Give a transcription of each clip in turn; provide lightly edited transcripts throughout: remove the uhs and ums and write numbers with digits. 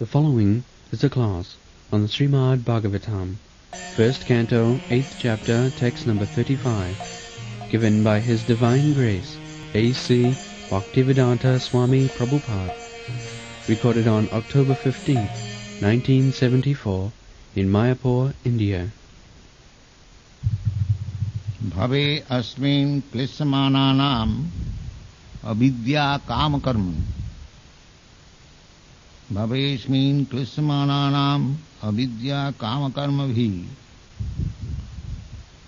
The following is a class on the Srimad Bhagavatam, first canto, 8th chapter, text number 35, given by His Divine Grace, A.C. Bhaktivedanta Swami Prabhupada, recorded on October 15th, 1974, in Mayapur, India. Bhave asmin klishmananam avidya kamakarma. Bhavesmin klishmananam avidya kamakarma bhi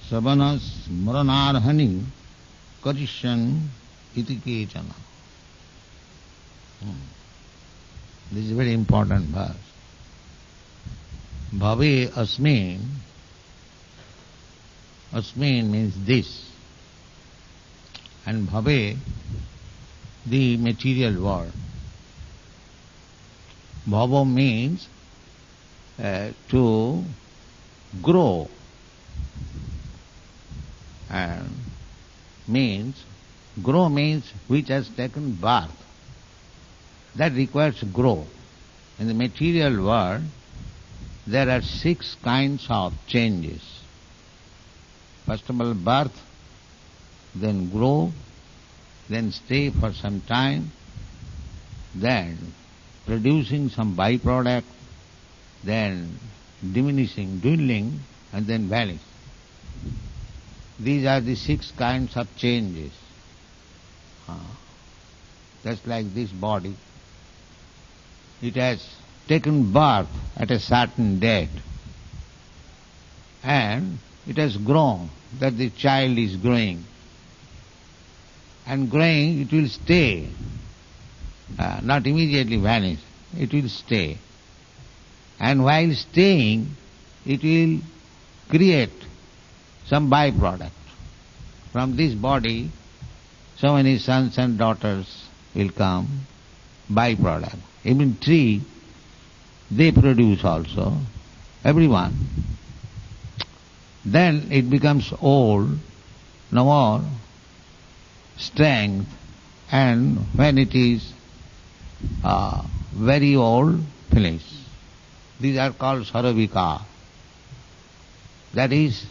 savanas maranarhani karishan iti kechana. This is a very important verse. Bhave asmin. Asmin means this, and bhave, the material world. Bhava means to grow, and grow means which has taken birth. That requires grow. In the material world, there are 6 kinds of changes. First of all, birth, then grow, then stay for some time, then producing some byproduct, then diminishing, dwindling, and then vanish. These are the 6 kinds of changes. Just like this body, it has taken birth at a certain date, and it has grown, that the child is growing. And growing, it will stay, not immediately vanish, it will stay. And while staying, it will create some byproduct. From this body, so many sons and daughters will come, byproduct. Even tree, they produce also, everyone. Then it becomes old, no more strength, and when it is very old, finish. These are called saravika. That is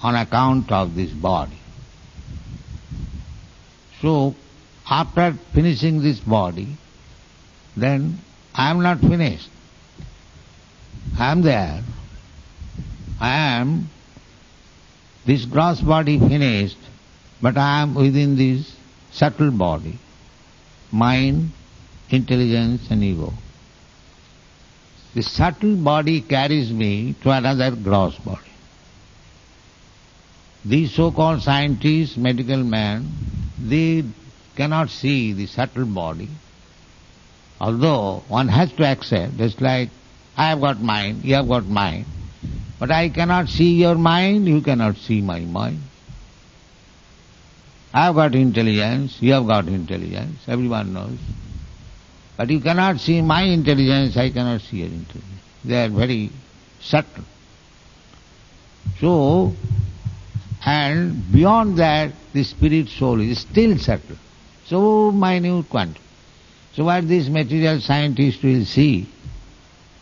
on account of this body. So, after finishing this body, then I am not finished. I am there. I am this gross body finished, but I am within this subtle body, mind, intelligence and ego. The subtle body carries me to another gross body. These so-called scientists, medical men, they cannot see the subtle body, although one has to accept, just like I have got mind, you have got mind, but I cannot see your mind, you cannot see my mind. I have got intelligence, you have got intelligence, everyone knows. But you cannot see my intelligence, I cannot see your intelligence. They are very subtle. So, and beyond that, the spirit soul is still subtle. So minute quantum. So what these material scientists will see,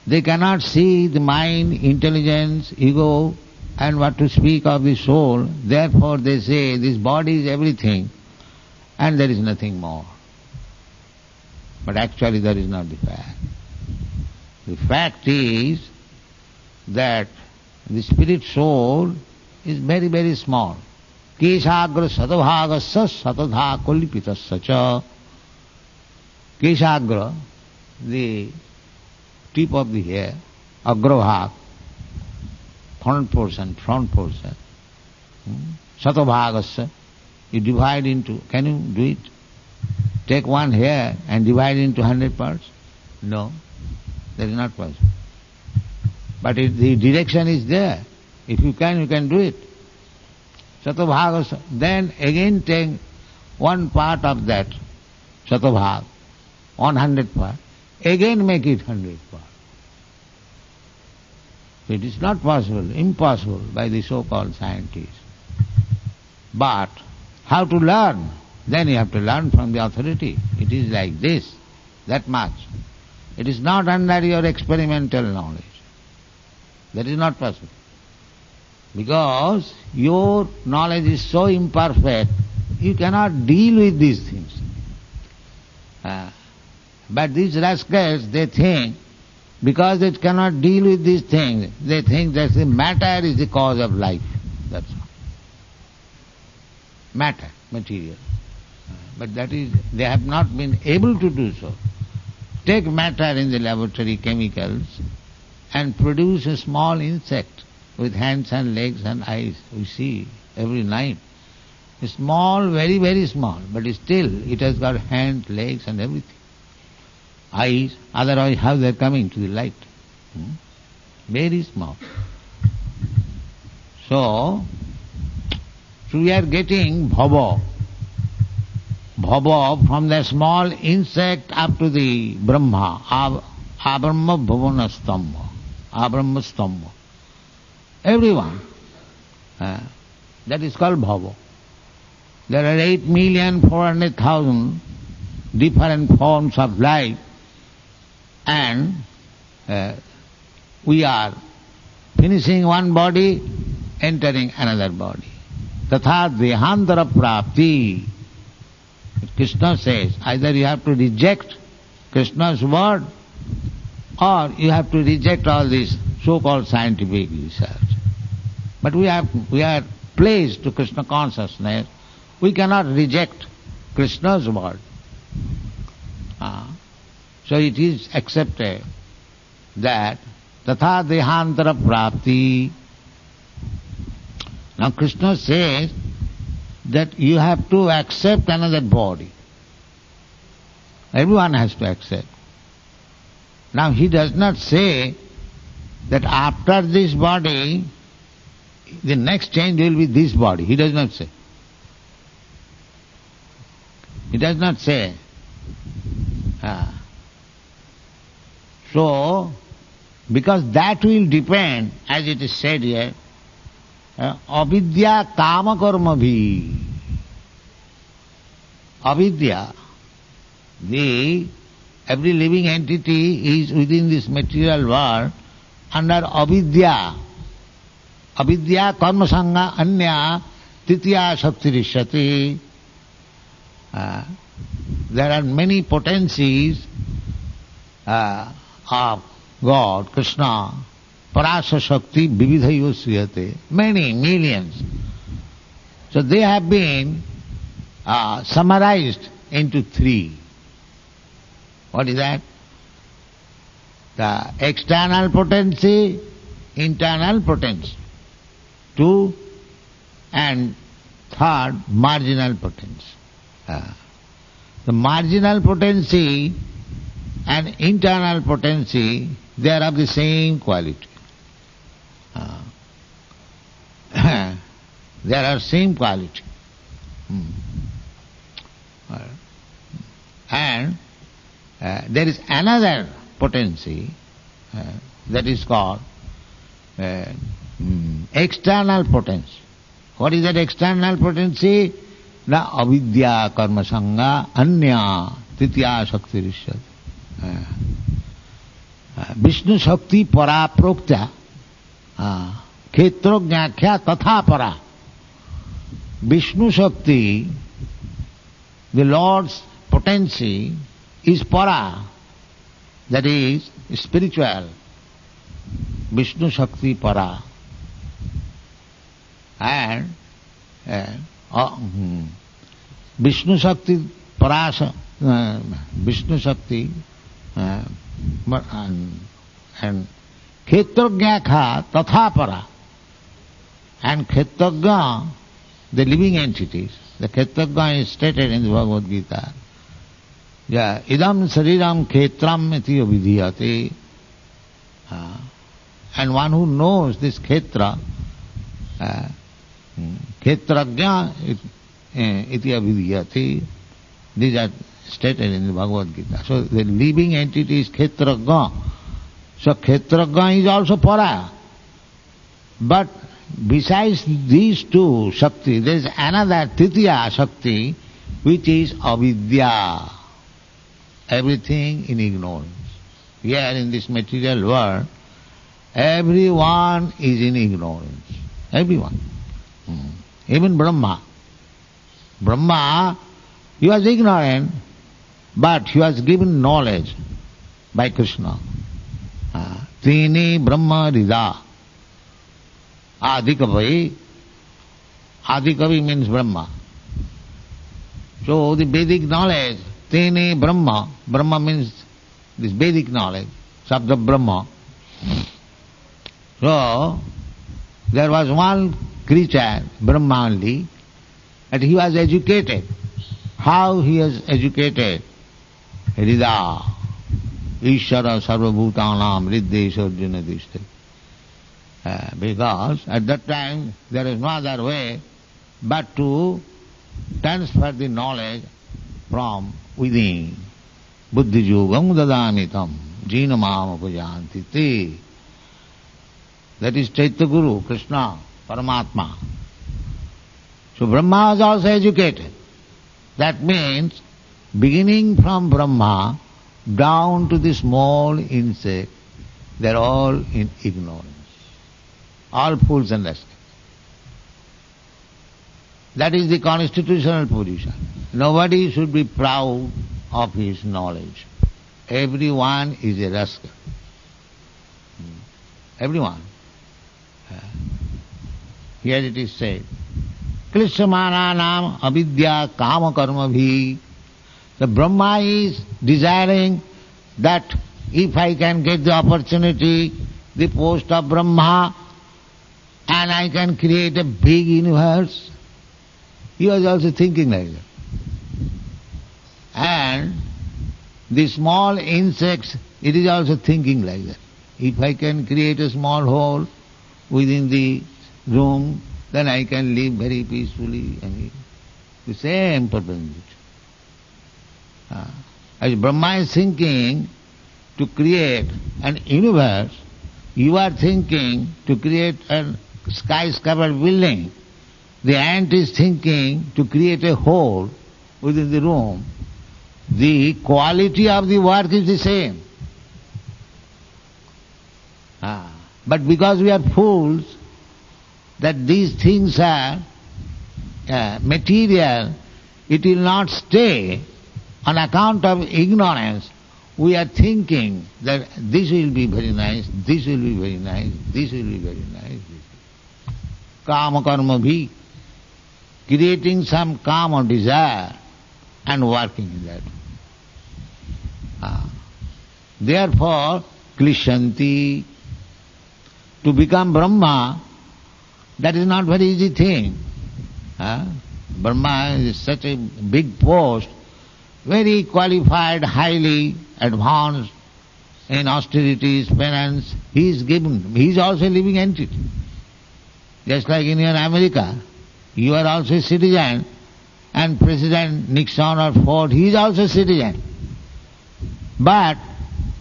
they cannot see the mind, intelligence, ego, and what to speak of the soul. Therefore they say this body is everything and there is nothing more. But actually that is not the fact. The fact is that the spirit soul is very, very small. Keshagra sadabhagasya satadha kolipitasya cha. Keshagra, the tip of the hair, agravak, front portion, satabhagasya, you divide into, can you do it? Take one hair and divide into 100 parts? No, that is not possible. But the direction is there. If you can do it. Satabhagasya, then again take one part of that satabhag, 100 part, again make it 100 part. It is not possible, impossible by the so-called scientists. But how to learn? Then you have to learn from the authority. It is like this, that much. It is not under your experimental knowledge. That is not possible. Because your knowledge is so imperfect, you cannot deal with these things. But these rascals, they think, because they cannot deal with these things, they think that the matter is the cause of life. That's all. Matter, material. But that is, they have not been able to do so. Take matter in the laboratory, chemicals, and produce a small insect with hands and legs and eyes. We see every night. Small, very, very small, but still it has got hands, legs and everything. Eyes, otherwise how they are coming to the light? Very small. So we are getting bhava. Bhava from the small insect up to the Brahma. Abrahma bhavana stamba. Abrahma stamba. Everyone. That is called bhava. There are 8,400,000 different forms of life, and we are finishing one body, entering another body. Tatha dehantara prapti. Krishna says, either you have to reject Krishna's word, or you have to reject all this so-called scientific research. But we are placed to Krishna consciousness. We cannot reject Krishna's word. So it is accepted that tatha dehantara prapti. Now Krishna says that you have to accept another body. Everyone has to accept. Now he does not say that after this body, the next change will be this body. He does not say. He does not say. So, because that will depend, as it is said here, avidya kama karma bhi. Avidya, every living entity is within this material world under avidya. Avidya karma sangha anya titiya shaktirishyati. There are many potencies of God, Krishna, Parasa Shakti, Vividhayo Sriyate, many, millions. So they have been summarized into three. What is that? The external potency, internal potency. Two, and third, marginal potency. The marginal potency and internal potency, they are of the same quality. They are same quality. And there is another potency that is called external potency. What is that external potency? Na avidya karma sangha anya titiya shaktirishyat. Vishnu Shakti para prokta khetrognyakya tatha para. Vishnu Shakti, the Lord's potency, is para, that is spiritual. Vishnu Shakti para. And Vishnu Shakti parasa, Vishnu Shakti and Khetrognyakha tatha para. And Khetrognya, the living entities, the Khetrognya is stated in the Bhagavad Gita. Idam sariram khetram iti avidhiyate. And one who knows this Khetra, Khetragnya iti avidhiyate, these are stated in the Bhagavad Gita. So the living entity is Khetragnya. So Khetragnya is also para. But besides these two Shakti, there is another Titiya Shakti, which is avidya. Everything in ignorance. here in this material world, everyone is in ignorance. Everyone. Even Brahma. Brahma, he was ignorant, but he was given knowledge by Krishna. Trini Brahma Rida. Adikavi. Adikavi means Brahma. So the Vedic knowledge, Trini Brahma. Brahma means this Vedic knowledge, Sabda Brahma. So there was one creature, Brahma only, and he was educated. How he was educated? Rida, Ishara Sarvabhutanam Riddesha Arjuna Dishte. Because at that time there is no other way but to transfer the knowledge from within. Buddhi yogam dadamitam jinamam upajanti te. That is Chaitya Guru, Krishna, Paramatma. So Brahma was also educated. That means beginning from Brahma down to the small insect, they are all in ignorance. All fools and rascals. That is the constitutional position. Nobody should be proud of his knowledge. Everyone is a rascal. Everyone. Here it is said, Klishyamananam avidya kama karma bhi. The Brahma is desiring that if I can get the opportunity, the post of Brahma, and I can create a big universe. He was also thinking like that. And the small insects, it is also thinking like that. If I can create a small hole within the room, then I can live very peacefully. The same purpose. As Brahma is thinking to create an universe, you are thinking to create a skyscraper building. The ant is thinking to create a hole within the room. The quality of the work is the same. But because we are fools, that these things are material, it will not stay. On account of ignorance, we are thinking that this will be very nice, this will be very nice, this will be very nice. Kama karma bhi, creating some kama desire and working in that. Therefore, Klishyanti, to become Brahma, that is not very easy thing. Brahma is such a big post, very qualified, highly advanced in austerities, penance. He is given. He is also a living entity. Just like in your America, you are also a citizen, and President Nixon or Ford, he is also a citizen. But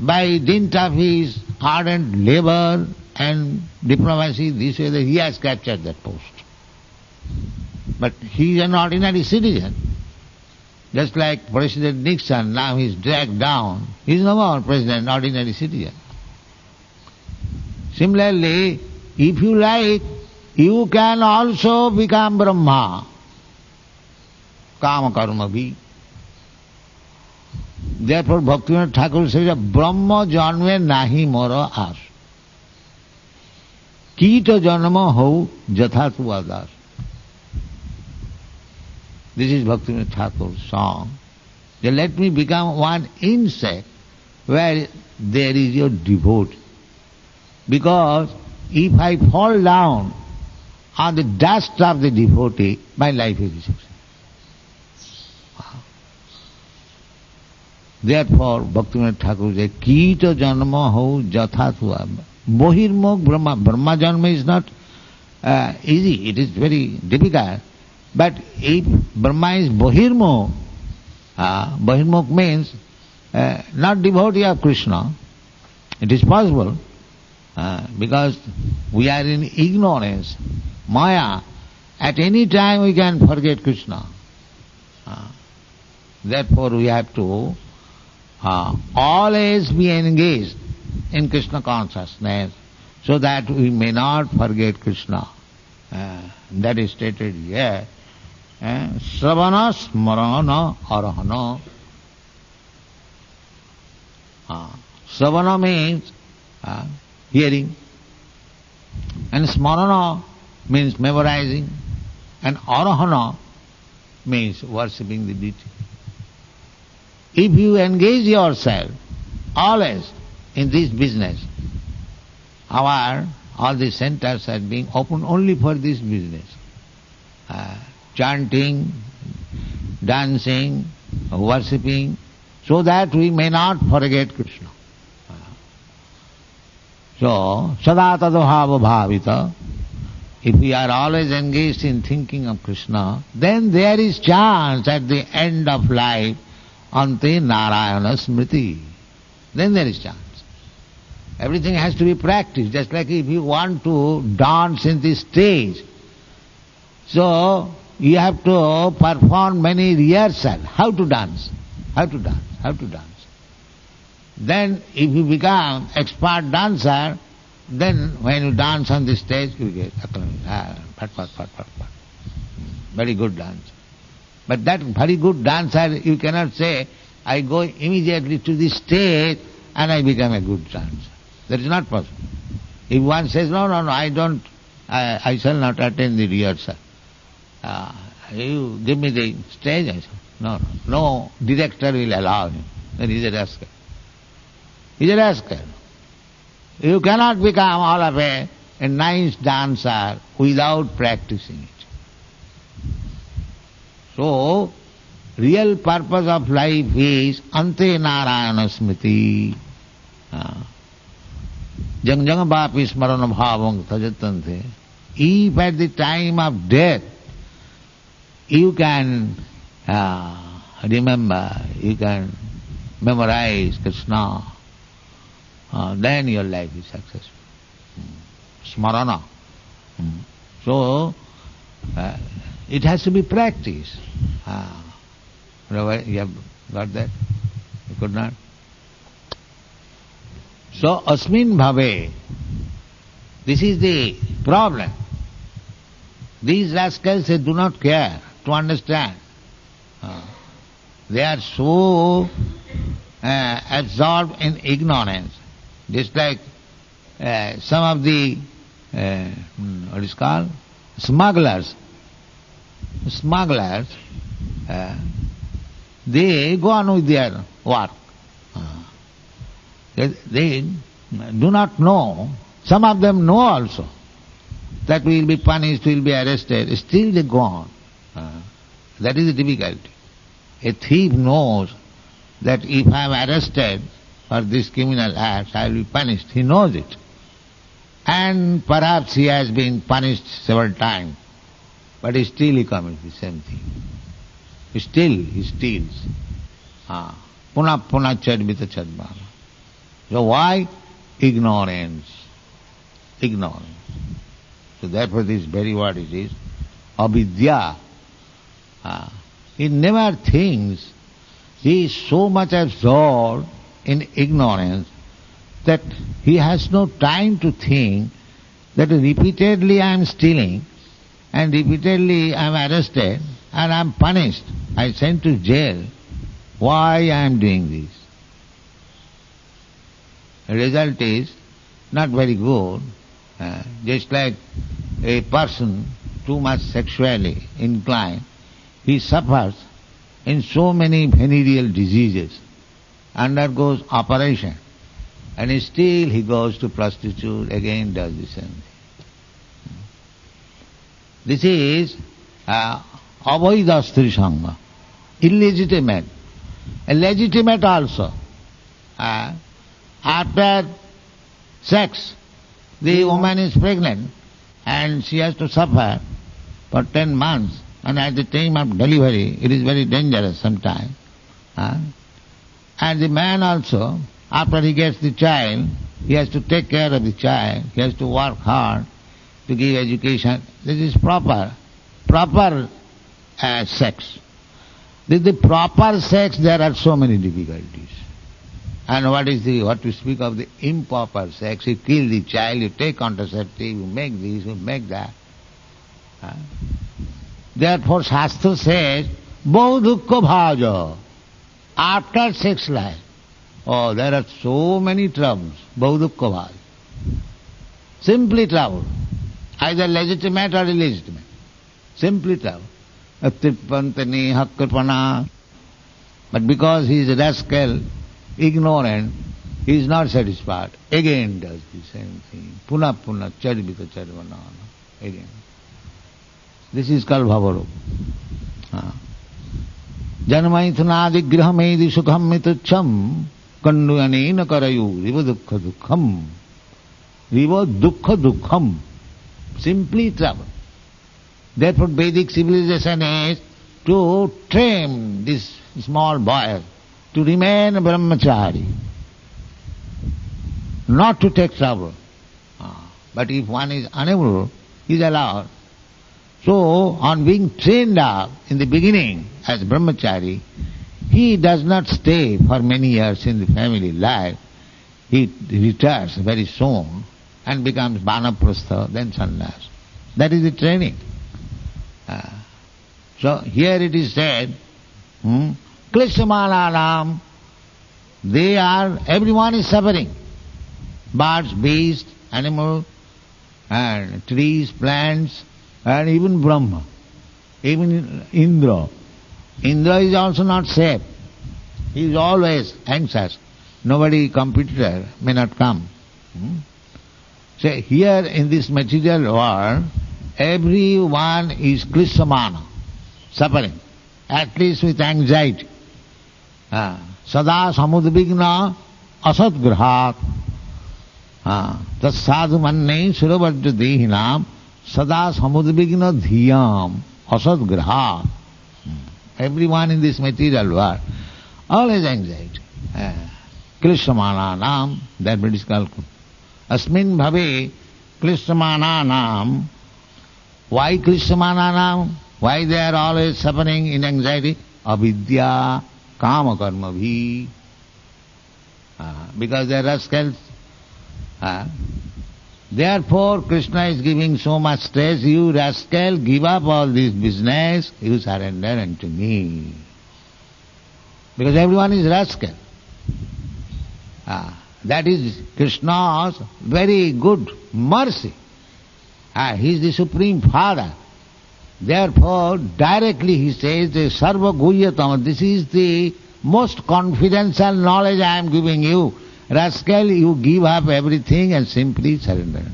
by dint of his ardent labor and diplomacy, this way that he has captured that post. But he is an ordinary citizen. Just like President Nixon, now he is dragged down. He is no more President, ordinary citizen. Similarly, if you like, you can also become Brahma. Kama karma bhi. Therefore, Bhaktivinoda Thakur says, Brahma janme nahi moro as. Kita janma ho jatha tu adas. This is Bhaktivinoda Thakur's song. They let me become one insect where there is your devotee. Because if I fall down on the dust of the devotee, my life will be successful. Therefore, Bhaktivinoda Thakur says, Kita janma ho jatha tu adas. Bohirmukh Brahma. Brahma janma is not easy, it is very difficult. But if Brahma is Bohirmukh, Bohirmukh means not devotee of Krishna, it is possible because we are in ignorance, Maya. At any time we can forget Krishna. Therefore we have to always be engaged in Krishna consciousness so that we may not forget Krishna. That is stated here. Sravana smarana arahana. Sravana means hearing, and smarana means memorizing, and arahana means worshipping the deity. If you engage yourself always in this business, all the centers are being opened only for this business. Chanting, dancing, worshipping, so that we may not forget Krishna. So, sada tadabhava bhavita, if we are always engaged in thinking of Krishna, then there is chance at the end of life, ante narayana smriti. Then there is chance. Everything has to be practiced, just like if you want to dance in the stage. So, you have to perform many rehearsals. How to dance? How to dance? How to dance? Then, if you become expert dancer, then when you dance on the stage, you get very good dance. But that very good dancer, you cannot say, I go immediately to the stage and I become a good dancer. That is not possible. If one says, no, I shall not attend the rehearsal. You give me the stage, I say, no director will allow him. Then he is a rascal. He is a rascal. You cannot become all of a nice dancer without practicing it. So, real purpose of life is ante narayana smriti. Jang jang vapi smarana bhavang tajatante. If at the time of death you can remember, you can memorize Krishna, then your life is successful. Smarana. So, it has to be practiced. You have got that? You could not? So, asmin bhave, this is the problem. These rascals, they do not care to understand. They are so absorbed in ignorance. Just like some of the, what is called, smugglers. Smugglers, they go on with their work. They do not know, some of them know also, that we will be punished, we will be arrested, still they go on. That is the difficulty. A thief knows that if I am arrested for this criminal act, I will be punished. He knows it. And perhaps he has been punished several times, but still he commits the same thing. Still he steals. Puna puna chadvita chadbhava. So why? Ignorance. Ignorance. So therefore this very word it is, avidya. He never thinks. He is so much absorbed in ignorance that he has no time to think that repeatedly I am stealing and repeatedly I am arrested and I am punished. I am sent to jail. Why I am doing this? The result is not very good. Just like a person too much sexually inclined, he suffers in so many venereal diseases, undergoes operation, and still he goes to prostitute, again does the same thing. This is avaidha stri sangha, illegitimate. A legitimate also. After sex, the woman is pregnant and she has to suffer for 10 months, and at the time of delivery it is very dangerous sometimes. And the man also, after he gets the child, he has to take care of the child, he has to work hard to give education. This is proper sex. With the proper sex there are so many difficulties. And what to speak of the improper sex? You kill the child, you take contraceptive, you make this, you make that. Therefore Shastra says, Bahu dukkha bhaja, after sex life. Oh, there are so many troubles, bahu dukkha bhaja. Simply trouble, either legitimate or illegitimate. Simply trouble. Tripantani, hakkripana. But because he is a rascal, ignorant, he is not satisfied. Again does the same thing. Puna puna charvita charvana. Again. This is called bhavarup. Janmaithunadi grihamedi sukham mitucham kanduyanena karayu riva dukkha dukkham. Riva dukkha dukkham. Simply trouble. Therefore Vedic civilization is to train this small boy to remain a brahmachari, not to take trouble. But if one is unable, he is allowed. So, on being trained up in the beginning as brahmachari, he does not stay for many years in the family life. He retires very soon and becomes vanaprastha, then sannyas. That is the training. So here it is said, Klishyamananam, everyone is suffering. Birds, beasts, animals, and trees, plants, and even Brahma, even Indra. Indra is also not safe. He is always anxious. Nobody, competitor, may not come. So here in this material world, everyone is klishямana, suffering, at least with anxiety. Sada samudvigna asatgrahat tasadhu manne suravajya dehinam sada samudvigna dhyam asatgrahat. Everyone in this material world, always anxiety. Klishямana nam, that is called asmin bhave klishямana nam. Why klishямana nam? Why they are always suffering in anxiety? Avidya kama karma bhi. Because they are rascals. Therefore Krishna is giving so much stress, you rascal, give up all this business, you surrender unto me. Because everyone is rascal. That is Krishna's very good mercy. He is the Supreme Father. Therefore, directly he says, Sarva Guhyatam, this is the most confidential knowledge I am giving you. Rascal, you give up everything and simply surrender.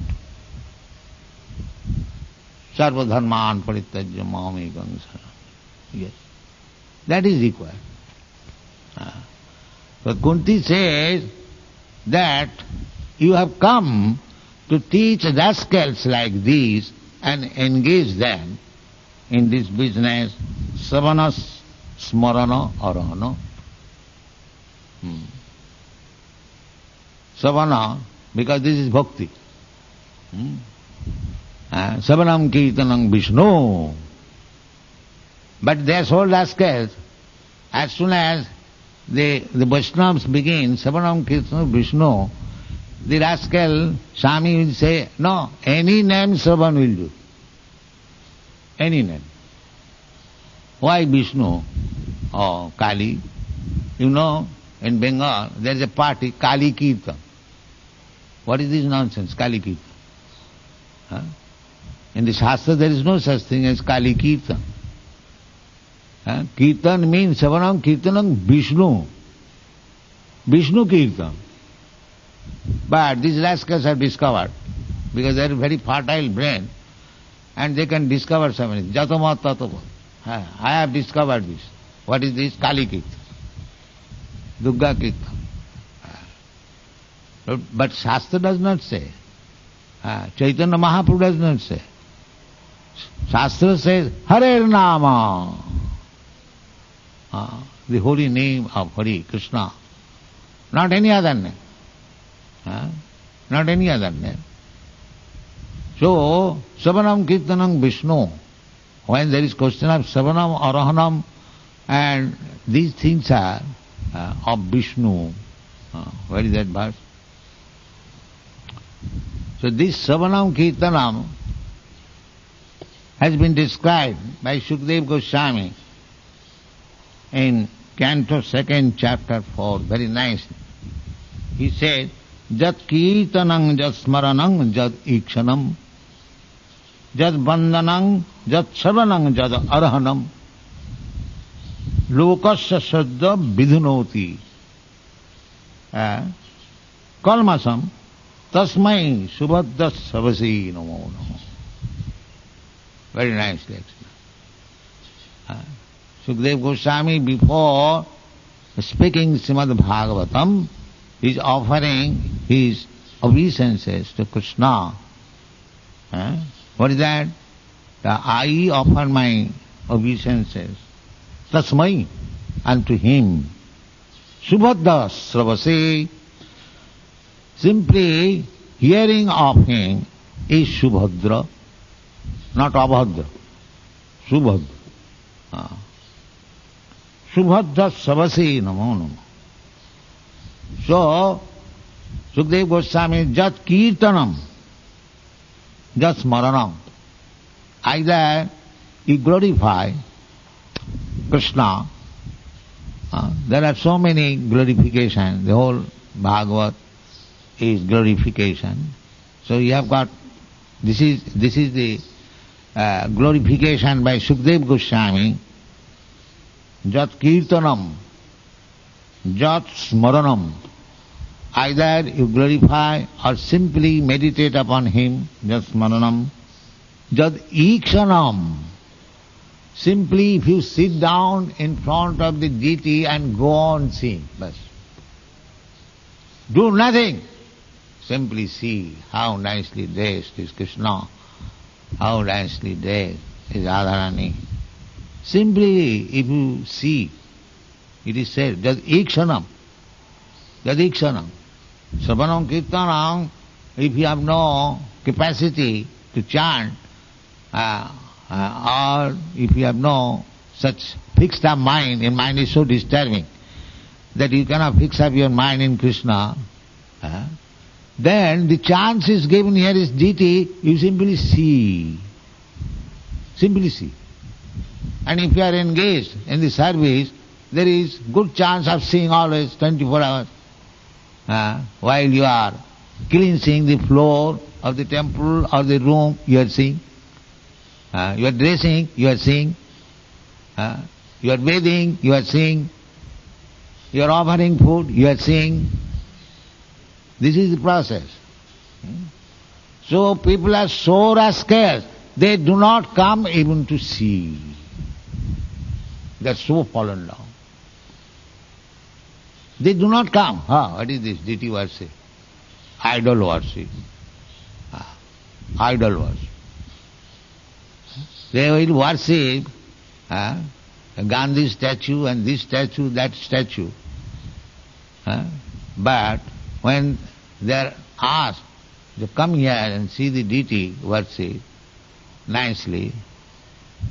Sarva dharman parityajya mamekam saranam. Yes. That is required. So Kunti says that you have come to teach rascals like these and engage them in this business, savana smarana arahana. Savana, because this is bhakti. Savanam kirtanam Vishnu. But they are so rascals, as soon as the Vaishnavas begin Savanam kirtanam Vishnu, the rascal Swami will say, no, any name Savan will do. Any name. Why Vishnu or Kali? You know, in Bengal there is a party, Kali Kirtan. What is this nonsense, Kali Kirtan? In the Shastra there is no such thing as Kali Kirtan. Kirtan means Savanam Kirtanam Vishnu. Vishnu Kirtan. But these rascals have discovered, because they are very fertile brain, and they can discover so many. Jatama tatava. I have discovered this. What is this? Kali Kirtan. Durga Kirtan. But Shastra does not say. Chaitanya Mahaprabhu does not say. Shastra says, Hare Nama. The holy name of Hari, Krishna. Not any other name. Not any other name. So, Savanam Kirtanam Vishnu. When there is question of Savanam, Arahanam, and these things are of Vishnu, Where is that verse? So this Savanam Kirtanam has been described by Shukdev Goswami in Canto 2, Chapter 4, very nicely. He said, Jat Kirtanam Jat Smaranam Jat Ikshanam Jat Bandhanam Jat Savanam Jat Arhanam Lokasya Saddha Vidhunoti Kalmasam Tasmai Subhadda Savasi Namo Namo. Very nicely explained. Shukdev Goswami, before speaking Srimad Bhagavatam, is offering his obeisances to Krishna. What is that? I offer my obeisances Tasmai, unto him. Subhadra Sravase, simply hearing of him is Subhadra, not Abhadra. Subhadra. Subhadra Sravase Namo Namo. So, Shukdev Goswami, Jat Kirtanam, Jat Smaranam. Either you glorify Krishna. There are so many glorifications. The whole Bhagavat is glorification. So you have got, this is the glorification by Shukdev Goswami. Jat Kirtanam, Jat Smaranam. Either you glorify or simply meditate upon him, Jat Smaranam. Jat Ikshanam. Simply if you sit down in front of the deity and go on seeing, bas. Do nothing. Simply see how nicely dressed is Krishna, how nicely dressed is Radharani. Simply if you see, it is said, Jad Ikshanam, Savanam Kirtanam, if you have no capacity to chant, or if you have no such fixed up mind, your mind is so disturbing that you cannot fix up your mind in Krishna, then the chance is given here is deity, you simply see. Simply see. And if you are engaged in the service, there is good chance of seeing always 24 hours. While you are cleansing the floor of the temple or the room, you are seeing. You are dressing, you are seeing. You are bathing, you are seeing. You are offering food, you are seeing. This is the process. So people are so rascals, they do not come even to see. They are so fallen down. They do not come. What is this? Deity worship. Idol worship. Idol worship. They will worship Gandhi statue and this statue, that statue. But when they are asked to come here and see the deity worship nicely,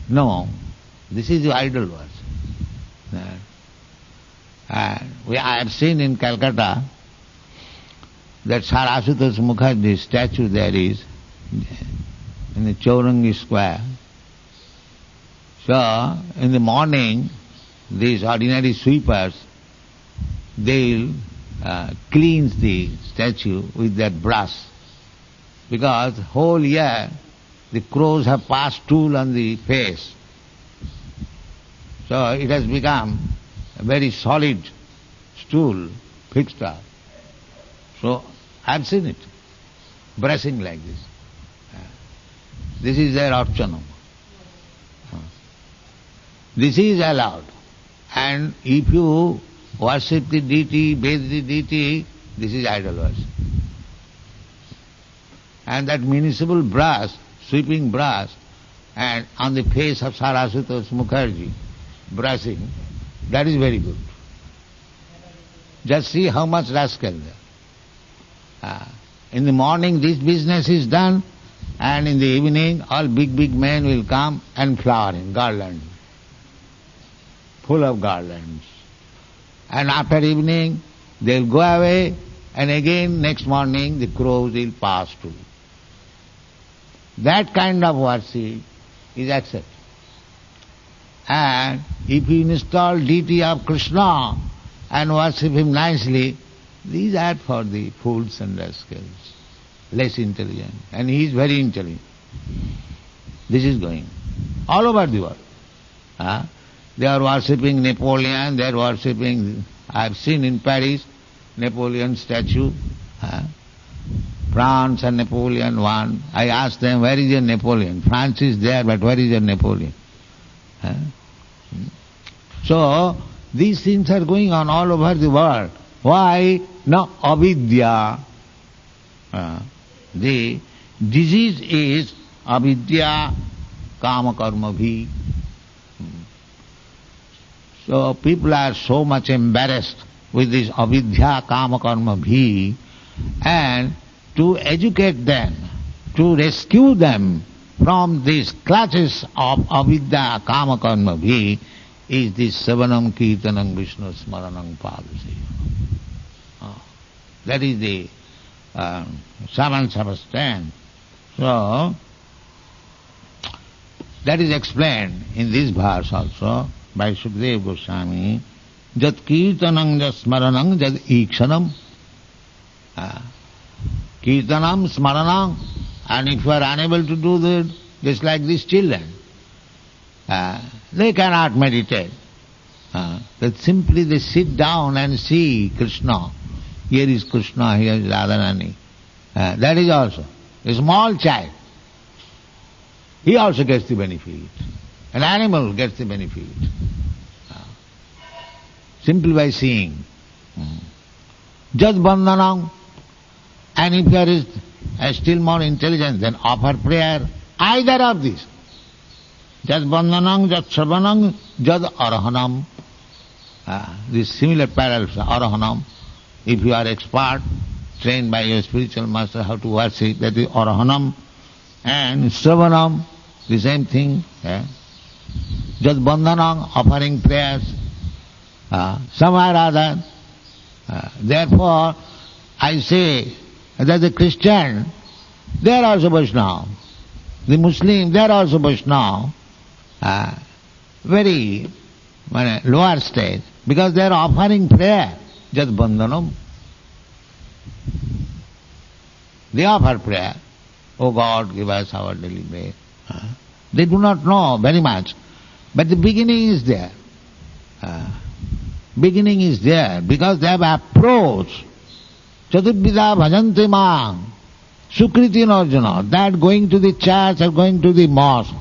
no, this is the idol worship. I have seen in Calcutta that Sir Ashutosh Mukherjee statue there is in the Chaurangi Square. So, in the morning, these ordinary sweepers, they'll cleanse the statue with that brush. Because whole year, the crows have passed stool on the face. So, it has become a very solid stool, fixed up. So, I've seen it, brushing like this. This is their archanam. This is allowed. And if you worship the deity, bathe the deity, this is idol worship. And that municipal brush, sweeping brush, and on the face of Sir Ashutosh Mukherjee, brushing, that is very good. Just see how much rascal there. In the morning this business is done, and in the evening all big men will come and flowering, garland, full of garlands. And after evening, They'll go away, and again next morning the crows will pass through. That kind of worship is accepted. And if you install deity of Krishna and worship him nicely, these are for the fools and rascals, less intelligent. And he is very intelligent. This is going all over the world. They are worshipping Napoleon, they are worshipping, I have seen in Paris, Napoleon statue. France and Napoleon one. I asked them, where is your Napoleon? France is there, but where is your Napoleon? So, these things are going on all over the world. Why? No, avidya. The disease is avidya kama karma bhi. So people are so much embarrassed with this avidya kama karma bhi, and to educate them, to rescue them from these clutches of avidya kama karma bhi, is this Savanam Kirtanam Vishnu Smaranam Padasi. That is the seventh substance. So, that is explained in this verse also by Sukadeva Goswami. Jat kirtanam jat smaranam jat ikshanam. Kirtanam, smaranam, and if you are unable to do that, just like these children, they cannot meditate. That simply they sit down and see Krishna. Here is Krishna, here is Radharani. That is also a small child. He also gets the benefit. An animal gets the benefit. Simply by seeing. Jat bandhanam. And if there is still more intelligence, then offer prayer. Either of these. Jat bandhanam, jat shravanam, jat arahanam. These similar parallels, arahanam. If you are expert, trained by your spiritual master how to worship, that is arahanam. And shravanam, the same thing. Jat bandhanam, offering prayers. Somewhere or other. Therefore, I say that the Christian, they are also Vaishnava. The Muslim, they are also Vaishnava. Very lower stage, because they are offering prayer. Jat bandhanam. They offer prayer. Oh God, give us our daily bread. They do not know very much, but the beginning is there. Beginning is there because they have approached. Chaturvidha bhajante mang. Sukriti Arjuna. That going to the church or going to the mosque,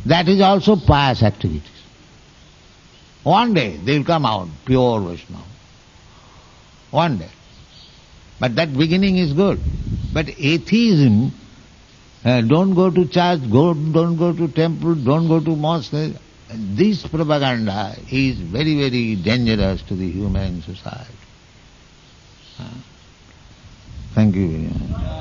that is also pious activities. One day they will come out pure Vaishnava. One day. But that beginning is good. But atheism, don't go to church, don't go to temple, don't go to mosque. This propaganda is very, very dangerous to the human society. Thank you very much.